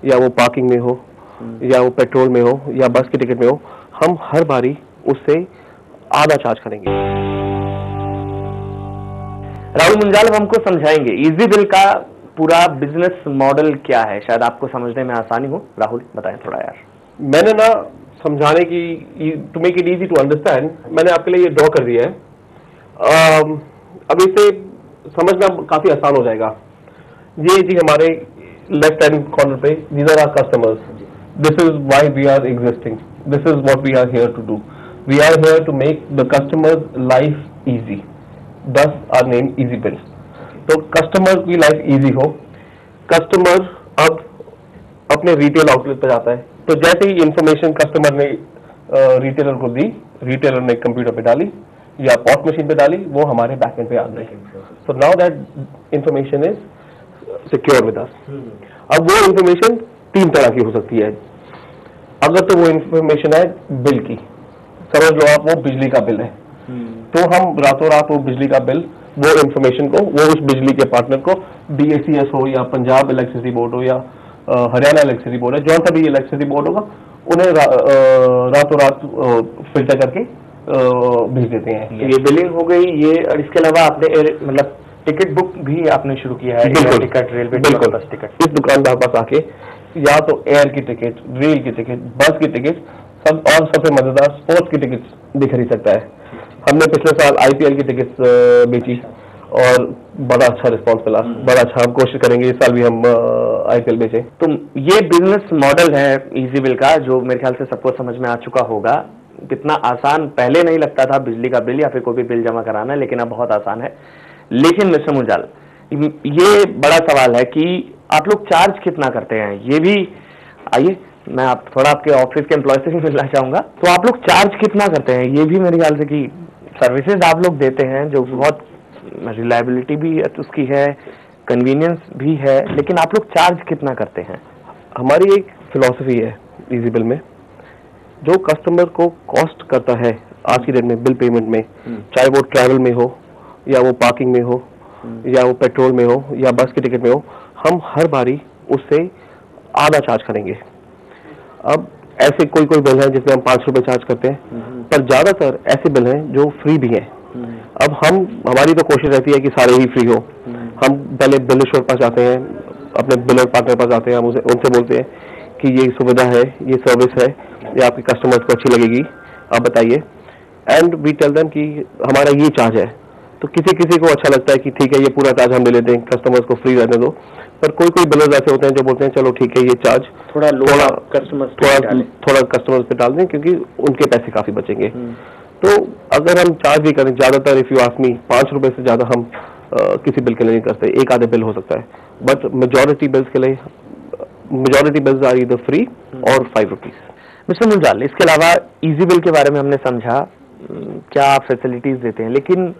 या वो पार्किंग में हो, या वो पेट्रोल में हो, या बस की टिकट में हो, हम हर बारी उससे आधा चार्ज करेंगे। राहुल मुंजाल हमको समझाएंगे इजी बिल का पूरा बिजनेस मॉडल क्या है, शायद आपको समझने में आसानी हो। राहुल बताएं थोड़ा यार। मैंने ना समझाने की, to make it easy to understand, मैंने आपके लिए ये ड्रॉ कर दिया है। अब इसे समझना काफी आसान हो जाएगा। ये जी हमारे लेफ्ट हैंड कॉर्नर पे these are our customers, this is why we are existing, this is what we are here to do, we are here to make the customers life easy, thus our name easy bill. तो customer की life easy हो, customer अब अपने retail outlet पर जाता है, तो जैसे ही इंफॉर्मेशन कस्टमर ने रिटेलर को दी, रिटेलर ने कंप्यूटर पे डाली या पॉट मशीन पे डाली, वो हमारे बैकएंड पे आ गई। So now that information is secure with us. अब वो इंफॉर्मेशन तीन तरह की हो सकती है। अगर तो वो इंफॉर्मेशन है बिल की, समझ लो आप वो बिजली का बिल है, तो हम रातों रात वो बिजली का बिल, वो इंफॉर्मेशन को, वो उस बिजली के पार्टनर को, BSES हो या पंजाब इलेक्ट्रिसिटी बोर्ड हो या हरियाणा इलेक्ट्रिसिटी बोर्ड है, जो सा भी इलेक्ट्रिसिटी बोर्ड होगा, उन्हें रातों रात फिल्टर करके भेज देते हैं। ये बिलिंग हो गई ये, और इसके अलावा आपने मतलब टिकट बुक भी आपने शुरू किया है? टिकट, रेलवे टिकट, बस टिकट। इस दुकानदार पास आके या तो एयर की टिकट, रेल की टिकट, बस की टिकट, सब, और सबसे मजेदार स्पोर्ट्स की टिकट भी खरीद सकता है। हमने पिछले साल IPL की टिकट बेची और बड़ा अच्छा रिस्पांस मिला, बड़ा अच्छा। हम कोशिश करेंगे इस साल भी हम IPL बेचें। तो ये बिजनेस मॉडल है इजी बिल का, जो मेरे ख्याल से सबको समझ में आ चुका होगा। कितना आसान पहले नहीं लगता था बिजली का बिल या फिर कोई भी बिल जमा कराना, लेकिन अब बहुत आसान है। लेकिन मिस्टर मुंजाल, ये बड़ा सवाल है कि आप लोग चार्ज कितना करते हैं, ये भी आइए मैं आप थोड़ा आपके ऑफिस के एम्प्लॉय से भी मिलना चाहूंगा। तो आप लोग चार्ज कितना करते हैं, ये भी मेरे ख्याल से कि सर्विसेज आप लोग देते हैं जो बहुत रिलायबिलिटी भी उसकी है, कन्वीनियंस भी है, लेकिन आप लोग चार्ज कितना करते हैं? हमारी एक फिलॉसफी है इजी बिल में, जो कस्टमर को कॉस्ट करता है आज की डेट में बिल पेमेंट में, चाहे वो ट्रैवल में हो, या वो पार्किंग में हो, या वो पेट्रोल में हो, या बस की टिकट में हो, हम हर बारी उससे आधा चार्ज करेंगे। अब ऐसे कोई कोई बिल है जिसमें हम 5 रुपए चार्ज करते हैं, पर ज्यादातर ऐसे बिल हैं जो फ्री भी हैं। अब हमारी तो कोशिश रहती है कि सारे ही फ्री हो। हम पहले बिलेश्वर पास जाते हैं, अपने बिलर पार्टनर पास जाते हैं, हम उनसे बोलते हैं कि ये सुविधा है, ये सर्विस है, ये आपके कस्टमर्स को अच्छी लगेगी, आप बताइए। एंड वी टेल देम कि हमारा ये चार्ज है। तो किसी किसी को अच्छा लगता है कि ठीक है ये पूरा चार्ज हम ले लेते हैं, कस्टमर्स को फ्री रहने दो। पर कोई कोई बिलर्स ऐसे होते हैं जो बोलते हैं चलो ठीक है ये चार्ज थोड़ा कस्टमर्स पे डाल दें, क्योंकि उनके पैसे काफी बचेंगे। तो अगर हम चार्ज भी करें, ज्यादातर इफ यू आस्क मी 5 रुपए से ज्यादा हम किसी बिल के लिए नहीं करते। एक आधे बिल हो सकता है, बट मेजॉरिटी बिल्स के लिए, majority bills are either free और 5 रुपीज। मिस्टर मुंजाल, इसके अलावा इजी बिल के बारे में हमने समझा क्या आप फैसिलिटीज देते हैं, लेकिन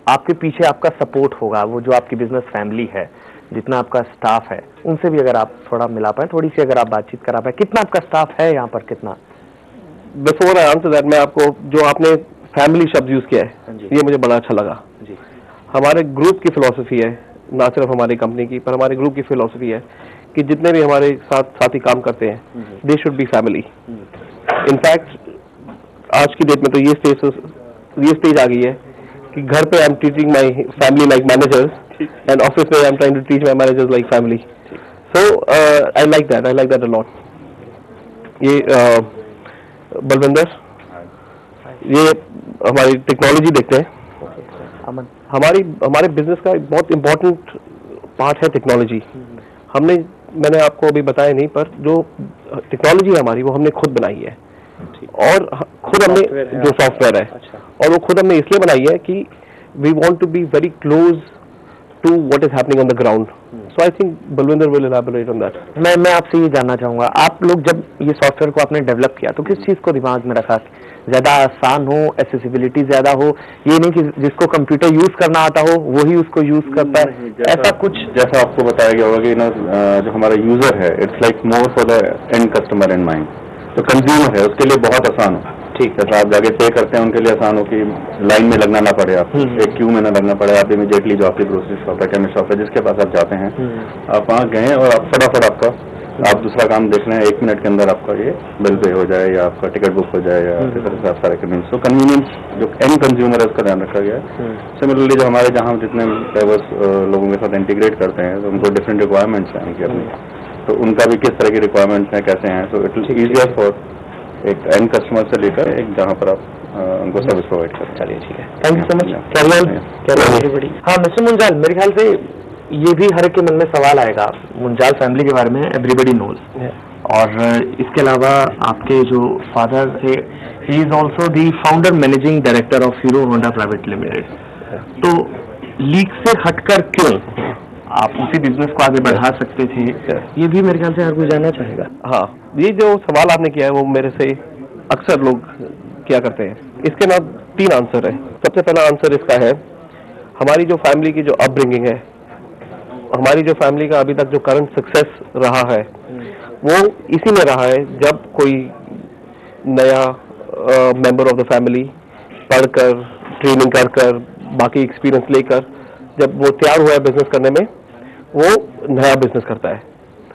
आपके पीछे आपका सपोर्ट होगा, वो जो आपकी बिजनेस फैमिली है, जितना आपका स्टाफ है, उनसे भी अगर आप थोड़ा मिला पाए, थोड़ी सी अगर आप बातचीत करा पाए, कितना आपका स्टाफ है यहाँ पर, कितना? बिफोर आई आंसर दैट, मैं आपको जो आपने फैमिली शब्द यूज किया है ये मुझे बड़ा अच्छा लगा जी। हमारे ग्रुप की फिलॉसफी है, ना सिर्फ हमारी कंपनी की, पर हमारे ग्रुप की फिलॉसफी है कि जितने भी हमारे साथ साथी काम करते हैं, they should be family. In fact आज की डेट में तो ये स्टेज आ गई है कि घर पे I am treating my family like managers, and office में I am trying to teach my managers like family. So I like that a lot. ये बलविंदर, ये हमारी टेक्नोलॉजी देखते हैं। हमारे बिजनेस का एक बहुत इंपॉर्टेंट पार्ट है टेक्नोलॉजी। मैंने आपको अभी बताया नहीं, पर जो टेक्नोलॉजी है हमारी, वो हमने खुद बनाई है, और खुद हमने जो सॉफ्टवेयर है, और वो खुद हमने इसलिए बनाई है कि we want to be very close to what is happening on the ground. So I think Balwinder will elaborate on that. मैं आपसे ये जानना चाहूंगा, आप लोग जब ये सॉफ्टवेयर को आपने डेवलप किया तो किस चीज को दिमाग में रखा? ज्यादा आसान हो, एक्सेसिबिलिटी ज्यादा हो, ये नहीं कि जिसको कंप्यूटर यूज करना आता हो वही उसको यूज करता है, ऐसा कुछ? जैसा आपको बताया गया होगा कि जो हमारा यूजर है, it's like more for the end customer in mind. तो कंज्यूमर है उसके लिए बहुत आसान हो, ठीक है, आप जाके पे करते हैं उनके लिए आसान हो कि लाइन में लगना ना पड़े, आप एक क्यू में ना लगना पड़े, आप इमीडिएटली जो आपकी ग्रोसरी शॉप है, केमिस्ट शॉप है, जिसके पास आप जाते हैं, आप वहाँ गए और आप फटाफट आपका आप दूसरा काम देख रहे हैं, 1 मिनट के अंदर आपका ये बिल पे हो जाए या आपका टिकट बुक हो जाए या इस तरह से आप सारे कन्वीनियंस। तो कन्वीनियंस जो एंड कंज्यूमर है उसका ध्यान रखा गया है। सिमिलरली जो हमारे जहाँ जितने डाइवर्स लोगों के साथ इंटीग्रेट करते हैं तो उनको डिफरेंट रिक्वायरमेंट्स हैं उनकी अपनी, तो उनका भी किस तरह की रिक्वायरमेंट्स हैं, कैसे हैं, तो इट विल ईजियर फॉर एक एंड कस्टमर से लेकर एक जहाँ पर आप उनको सर्विस प्रोवाइड करें। चलिए ठीक है, थैंक यू सो मच। हाँ मिस्टर मुंजाल, मेरे ख्याल से ये भी हर एक के मन में सवाल आएगा मुंजाल फैमिली के बारे में, एवरीबडी नोज। और इसके अलावा आपके जो फादर थे, he is also the founder managing director of hero Honda private limited. तो लीग से हटकर क्यों आप उसी बिजनेस को आगे बढ़ा सकते थे, ये भी मेरे ख्याल से हर कोई जानना चाहेगा। हाँ, ये जो सवाल आपने किया है वो मेरे से अक्सर लोग किया करते हैं। इसके ना 3 आंसर है। सबसे पहला आंसर इसका है, हमारी जो फैमिली की जो अपब्रिंगिंग है, हमारी जो फैमिली का अभी तक जो करंट सक्सेस रहा है वो इसी में रहा है, जब कोई नया मेंबर ऑफ द फैमिली पढ़कर, ट्रेनिंग कर बाकी एक्सपीरियंस लेकर जब वो तैयार हुआ है बिजनेस करने में, वो नया बिजनेस करता है।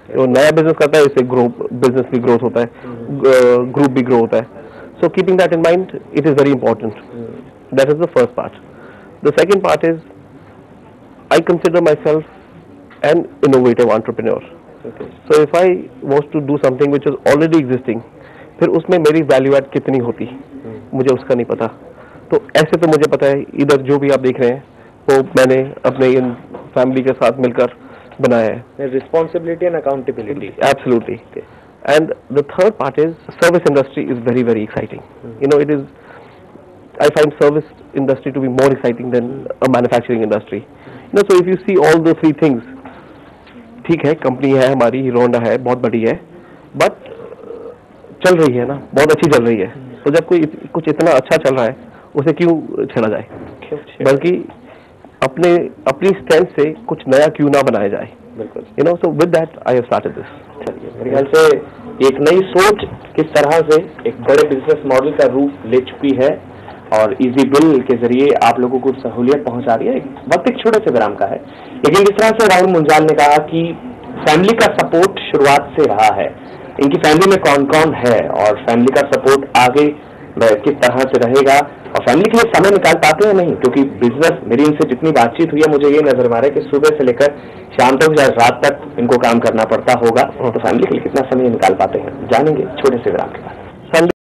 तो नया बिजनेस करता है, इससे बिजनेस भी ग्रोथ होता है, ग्रुप भी ग्रो होता है। So keeping that in mind, it is very important. That is the first part. The second part is, I consider myself an innovative entrepreneur. Okay. So if I was to do something which is already existing, फिर उसमें मेरी value add कितनी होती, मुझे उसका नहीं पता। तो ऐसे तो मुझे पता है, इधर जो भी आप देख रहे हैं वो मैंने अपने इन फैमिली के साथ मिलकर बनाया है। Responsibility and accountability. Absolutely. And the third part is, service industry is very, very exciting. You know, I find service industry to be more exciting than a manufacturing industry. You know, so if you see all the 3 things, ठीक है, company है हमारी, hero Honda है, बहुत बड़ी है, but चल रही है ना, बहुत अच्छी चल रही है। तो जब कोई कुछ इतना अच्छा चल रहा है, उसे क्यों छेड़ा जाए, बल्कि अपनी स्ट्रेंथ से कुछ नया क्यों ना बनाया जाए। बिल्कुल। You know, so with that I have started this. चलिए, मेरे ख्याल से एक नई सोच किस तरह से एक बड़े बिजनेस मॉडल का रूप ले चुकी है और इजी बिल के जरिए आप लोगों को सहूलियत पहुंचा रही है। वक्त एक छोटे से विराम का है, लेकिन जिस तरह से राहुल मुंजाल ने कहा कि फैमिली का सपोर्ट शुरुआत से रहा है, इनकी फैमिली में कौन कौन है और फैमिली का सपोर्ट आगे किस तरह से रहेगा, और फैमिली के लिए समय निकाल पाते हैं नहीं, क्योंकि बिजनेस, मेरी इनसे जितनी बातचीत हुई है मुझे ये नजर आ रहा है कि सुबह से लेकर शाम तक या रात तक इनको काम करना पड़ता होगा, तो फैमिली के लिए कितना समय निकाल पाते हैं जानेंगे छोटे से विराम के बाद।